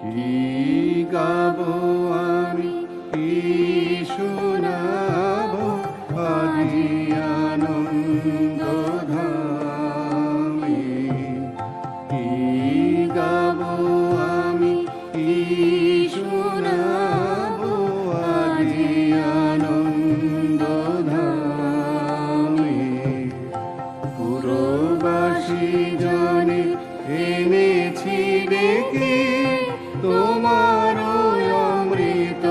কি গাবো আমি, কি শোনাবো আজি আনন্দ ধামে। কি গাবো আমি, কি শোনাবো আজি আনন্দ ধামে। পুরবাসী জনে এনেছি ডেকে তোমার অমৃত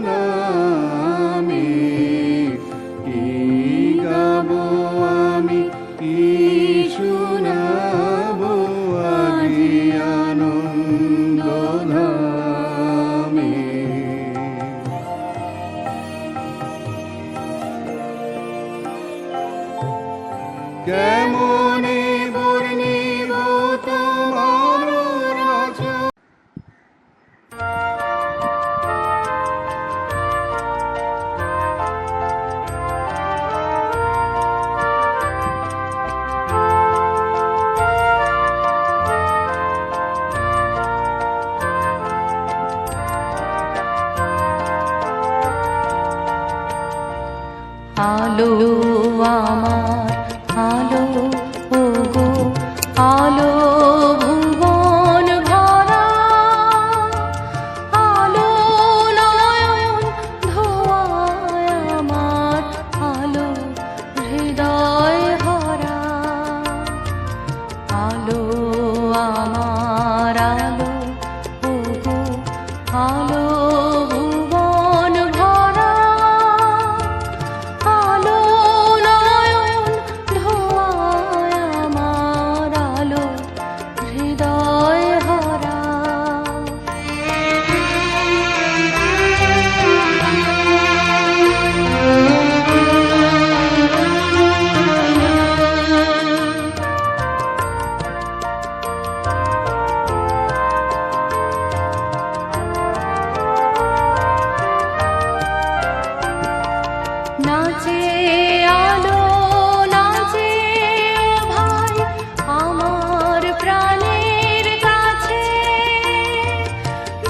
নামে। কি গাবো আমি, কি শোনাবো আজি আনন্দ ধামে। কেমনে বর্ণিব তোমার রচনা। আলো আমার আলো, ওগো আলো ভুবন ভরা, আলো নয়ন ধোয়ায় আমার, আলো হৃদয় ভরা। আলো আমার আলো, ওগো আলো ভুবন ভরা, আলো নয়ন ধোয়ায় আমার, আলো হৃদয় ভরা। নাচে আলো নাচে ও ভাই আমার প্রাণের কাছে,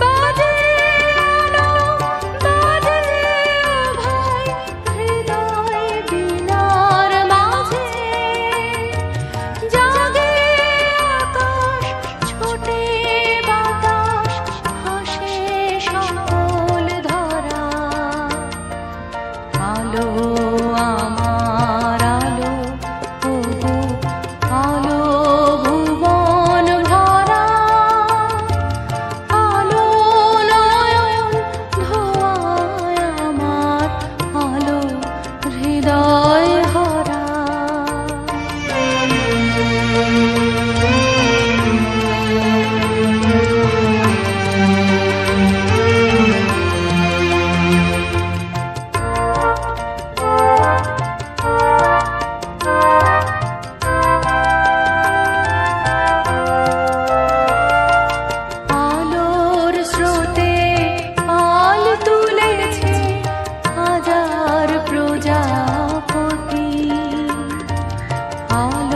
বাজে আলো বাজে ও ভাই হৃদয় বীণার মাঝে। জাগে আকাশ ছোটে বাতাস, হাসে সকল ধরা। আলো আমার আলো, ওগো আলো ভুবন ভরা, আলো নয়ন ধোয়ায় আমার, আলো হৃদয় ভরা। আলোর স্রোতে আল তুলেছে হাজার প্রজাপতি, আলো